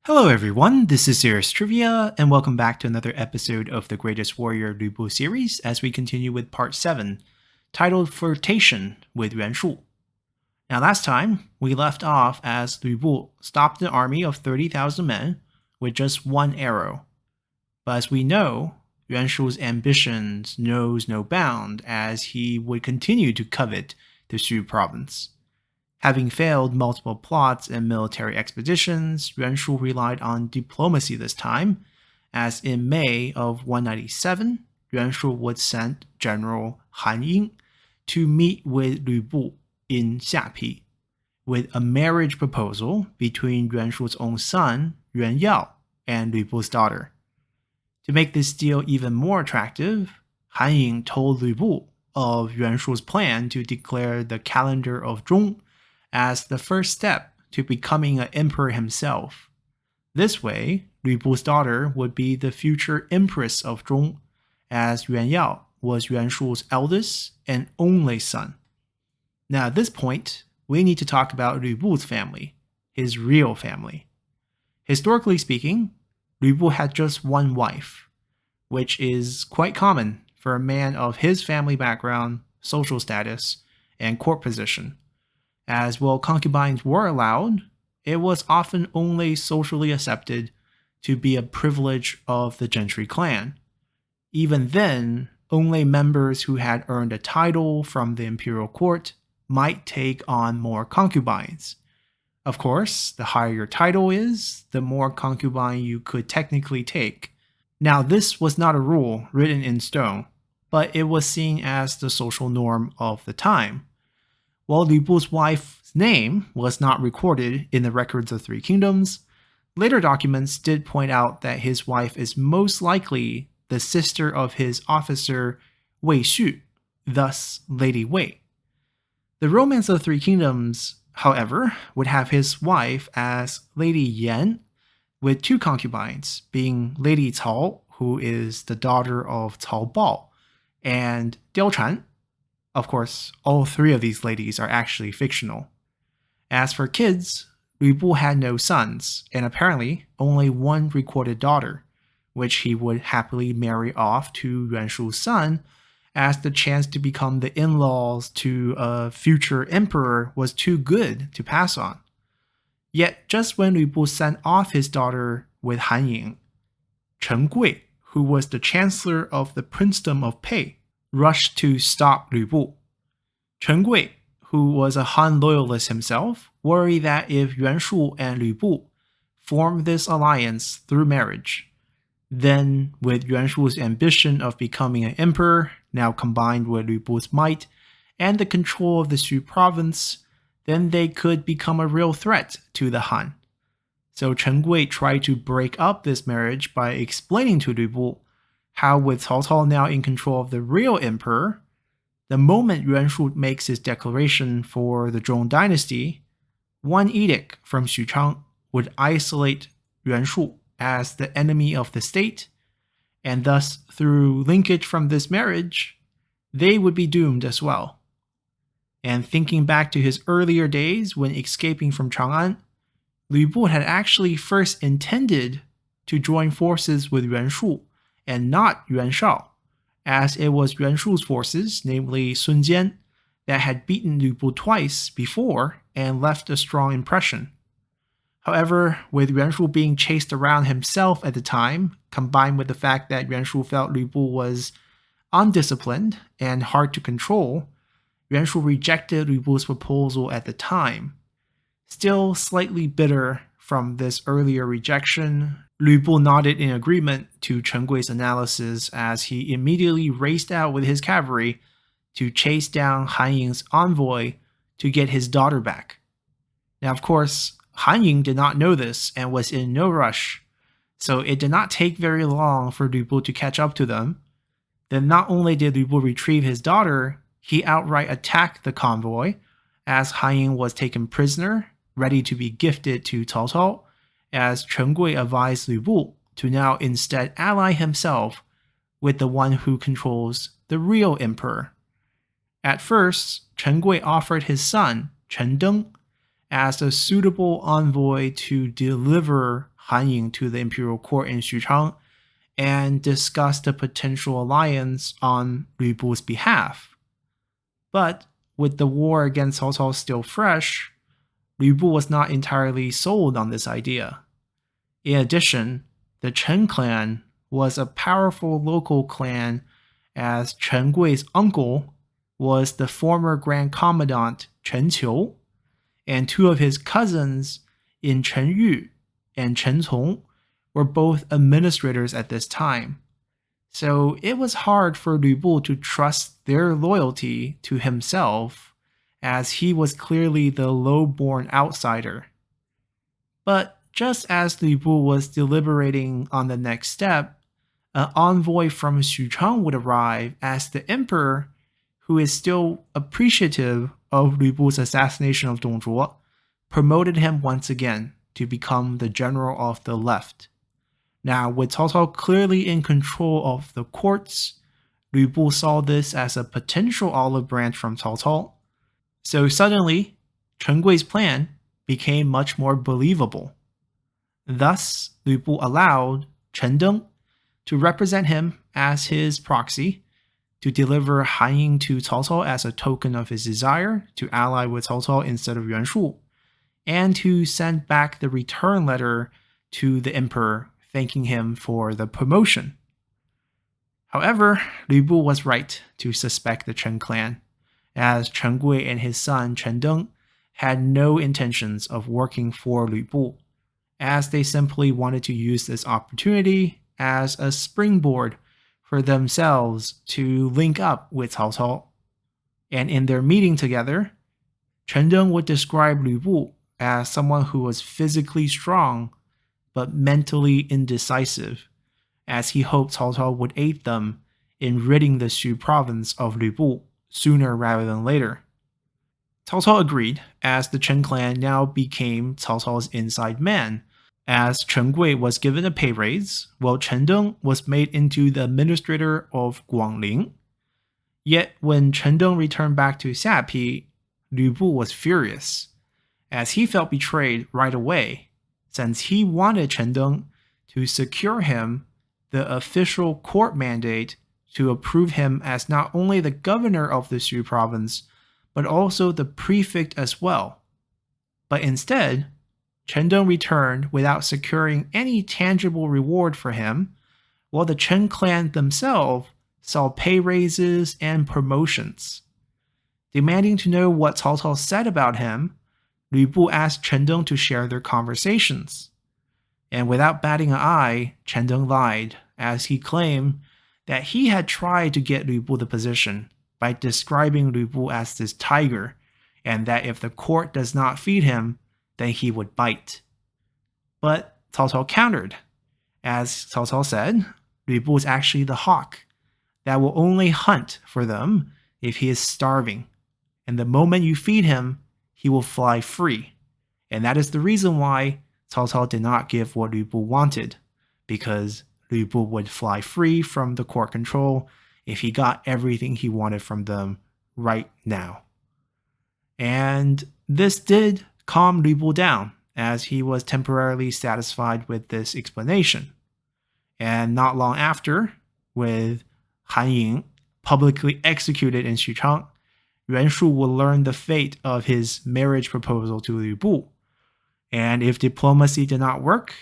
Hello everyone, this is Serious Trivia, and welcome back to another episode of the Greatest Warrior Lu Bu series as we continue with part 7, titled Flirtation with Yuan Shu. Now last time, we left off as Lu Bu stopped an army of 30,000 men with just one arrow. But as we know, Yuan Shu's ambitions knows no bound as he would continue to covet the Shu province. Having failed multiple plots and military expeditions, Yuan Shu relied on diplomacy this time, as in May of 197, Yuan Shu would send General Han Ying to meet with Lu Bu in Xiapi, with a marriage proposal between Yuan Shu's own son, Yuan Yao, and Lu Bu's daughter. To make this deal even more attractive, Han Ying told Lu Bu of Yuan Shu's plan to declare the calendar of Zhong as the first step to becoming an emperor himself. This way, Lu Bu's daughter would be the future empress of Zhong, as Yuan Yao was Yuan Shu's eldest and only son. Now at this point, we need to talk about Lu Bu's family, his real family. Historically speaking, Lu Bu had just one wife, which is quite common for a man of his family background, social status, and court position. As while concubines were allowed, it was often only socially accepted to be a privilege of the gentry clan. Even then, only members who had earned a title from the imperial court might take on more concubines. Of course, the higher your title is, the more concubine you could technically take. Now, this was not a rule written in stone, but it was seen as the social norm of the time. While Lu Bu's wife's name was not recorded in the records of Three Kingdoms, later documents did point out that his wife is most likely the sister of his officer Wei Xu, thus Lady Wei. The Romance of Three Kingdoms, however, would have his wife as Lady Yan, with two concubines, being Lady Cao, who is the daughter of Cao Bao, and Diao Chan. Of course, all three of these ladies are actually fictional. As for kids, Lu Bu had no sons, and apparently only one recorded daughter, which he would happily marry off to Yuan Shu's son, as the chance to become the in-laws to a future emperor was too good to pass on. Yet just when Lu Bu sent off his daughter with Han Ying, Chen Gui, who was the chancellor of the princedom of Pei, rushed to stop Lu Bu. Chen Gui, who was a Han loyalist himself, worried that if Yuan Shu and Lu Bu formed this alliance through marriage, then with Yuan Shu's ambition of becoming an emperor, now combined with Lu Bu's might and the control of the Shu province, then they could become a real threat to the Han. So Chen Gui tried to break up this marriage by explaining to Lu Bu how with Cao Cao now in control of the real emperor, the moment Yuan Shu makes his declaration for the Zhong dynasty, one edict from Xuchang would isolate Yuan Shu as the enemy of the state, and thus through linkage from this marriage, they would be doomed as well. And thinking back to his earlier days when escaping from Chang'an, Lu Bu had actually first intended to join forces with Yuan Shu and not Yuan Shao, as it was Yuan Shu's forces, namely Sun Jian, that had beaten Lu Bu twice before and left a strong impression. However, with Yuan Shu being chased around himself at the time, combined with the fact that Yuan Shu felt Lu Bu was undisciplined and hard to control, Yuan Shu rejected Lu Bu's proposal at the time. Still slightly bitter from this earlier rejection, Lu Bu nodded in agreement to Chen Gui's analysis as he immediately raced out with his cavalry to chase down Han Ying's envoy to get his daughter back. Now, of course, Han Ying did not know this and was in no rush, so it did not take very long for Lu Bu to catch up to them. Then not only did Lu Bu retrieve his daughter, he outright attacked the convoy as Han Ying was taken prisoner, ready to be gifted to Cao Cao, as Chen Gui advised Lu Bu to now instead ally himself with the one who controls the real emperor. At first, Chen Gui offered his son, Chen Deng, as a suitable envoy to deliver Han Ying to the imperial court in Xuchang and discussed a potential alliance on Lu Bu's behalf. But with the war against Cao Cao still fresh, Lu Bu was not entirely sold on this idea. In addition, the Chen clan was a powerful local clan, as Chen Gui's uncle was the former Grand Commandant Chen Qiu, and two of his cousins in Chen Yu and Chen Cong were both administrators at this time. So it was hard for Lu Bu to trust their loyalty to himself, as he was clearly the low-born outsider. But just as Lu Bu was deliberating on the next step, an envoy from Xuchang would arrive as the emperor, who is still appreciative of Lu Bu's assassination of Dong Zhuo, promoted him once again to become the general of the left. Now, with Cao Cao clearly in control of the courts, Lu Bu saw this as a potential olive branch from Cao Cao. So suddenly, Chen Gui's plan became much more believable. Thus, Lu Bu allowed Chen Deng to represent him as his proxy, to deliver Han Ying to Cao Cao as a token of his desire to ally with Cao Cao instead of Yuan Shu, and to send back the return letter to the emperor thanking him for the promotion. However, Lu Bu was right to suspect the Chen clan, as Chen Gui and his son Chen Deng had no intentions of working for Lu Bu, as they simply wanted to use this opportunity as a springboard for themselves to link up with Cao Cao. And in their meeting together, Chen Deng would describe Lu Bu as someone who was physically strong but mentally indecisive, as he hoped Cao Cao would aid them in ridding the Xu province of Lu Bu sooner rather than later. Cao Cao agreed, as the Chen clan now became Cao Cao's inside man, as Chen Gui was given a pay raise, while Chen Deng was made into the administrator of Guangling. Yet when Chen Deng returned back to Xiapi, Lu Bu was furious, as he felt betrayed right away, since he wanted Chen Deng to secure him the official court mandate to approve him as not only the governor of the Xu province, but also the prefect as well. But instead, Chen Deng returned without securing any tangible reward for him, while the Chen clan themselves saw pay raises and promotions. Demanding to know what Cao Cao said about him, Lu Bu asked Chen Deng to share their conversations. And without batting an eye, Chen Deng lied, as he claimed that he had tried to get Lu Bu the position by describing Lu Bu as this tiger, and that if the court does not feed him, then he would bite. But Cao Cao countered, as Cao Cao said, Lu Bu is actually the hawk that will only hunt for them if he is starving, and the moment you feed him, he will fly free. And that is the reason why Cao Cao did not give what Lu Bu wanted, because Lu Bu would fly free from the court control if he got everything he wanted from them right now. And this did calm Lu Bu down, as he was temporarily satisfied with this explanation. And not long after, with Han Ying publicly executed in Xuchang, Yuan Shu will learn the fate of his marriage proposal to Lu Bu. And if diplomacy did not work,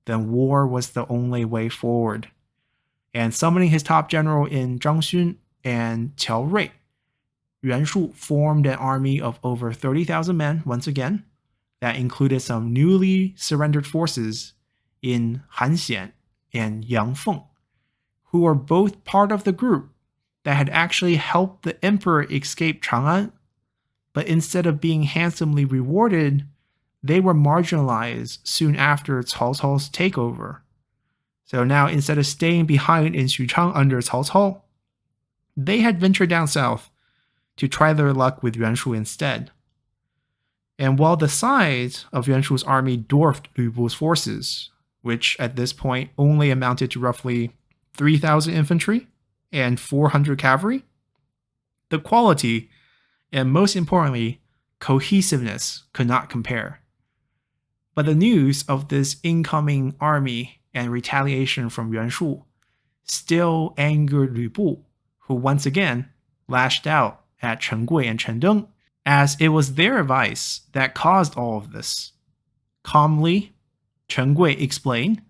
then war was the only way forward. And summoning his top general in Zhang Xun and Qiao Rui, Yuan Shu formed an army of over 30,000 men once again, that included some newly surrendered forces in Han Xian and Yang Feng, who were both part of the group that had actually helped the emperor escape Chang'an, but instead of being handsomely rewarded, they were marginalized soon after Cao Cao's takeover. So now, instead of staying behind in Xuchang under Cao Cao, they had ventured down south to try their luck with Yuan Shu instead. And while the size of Yuan Shu's army dwarfed Lu Bu's forces, which at this point only amounted to roughly 3,000 infantry and 400 cavalry, the quality, and most importantly, cohesiveness could not compare. But the news of this incoming army and retaliation from Yuan Shu still angered Lü Bu, who once again lashed out at Chen Gui and Chen Deng, as it was their advice that caused all of this. Calmly, Chen Gui explained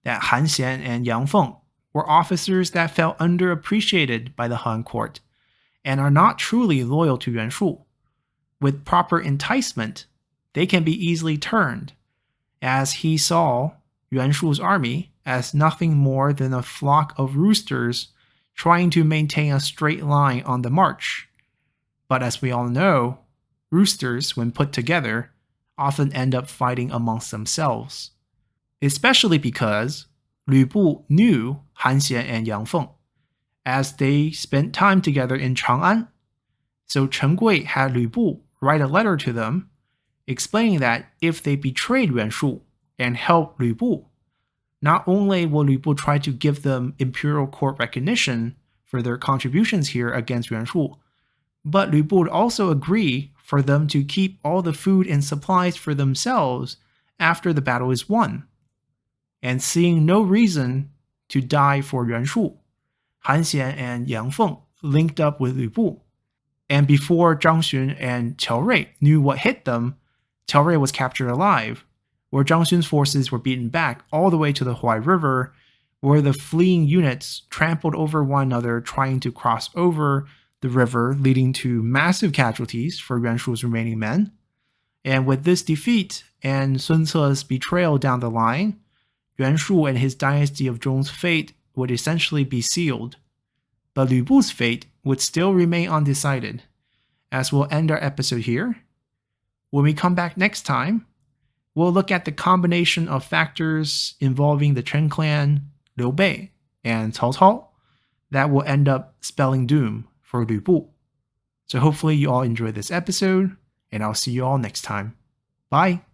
that Han Xian and Yang Feng were officers that felt underappreciated by the Han court and are not truly loyal to Yuan Shu. With proper enticement, they can be easily turned, as he saw Yuan Shu's army as nothing more than a flock of roosters trying to maintain a straight line on the march. But as we all know, roosters, when put together, often end up fighting amongst themselves. Especially because Lü Bu knew Han Xian and Yang Feng, as they spent time together in Chang'an. So Chen Gui had Lü Bu write a letter to them, explaining that if they betrayed Yuan Shu and helped Lü Bu, not only will Lü Bu try to give them imperial court recognition for their contributions here against Yuan Shu, but Lü Bu would also agree for them to keep all the food and supplies for themselves after the battle is won. And seeing no reason to die for Yuan Shu, Han Xian and Yang Feng linked up with Lü Bu. And before Zhang Xun and Qiao Rui knew what hit them, Qiao Rui was captured alive, where Zhang Xun's forces were beaten back all the way to the Huai River, where the fleeing units trampled over one another trying to cross over the river, leading to massive casualties for Yuan Shu's remaining men. And with this defeat and Sun Ce's betrayal down the line, Yuan Shu and his dynasty of Zhong's fate would essentially be sealed. But Lü Bu's fate would still remain undecided, as we'll end our episode here. When we come back next time, we'll look at the combination of factors involving the Chen clan, Liu Bei, and Cao Cao that will end up spelling doom for Lü Bu. So hopefully you all enjoyed this episode, and I'll see you all next time. Bye!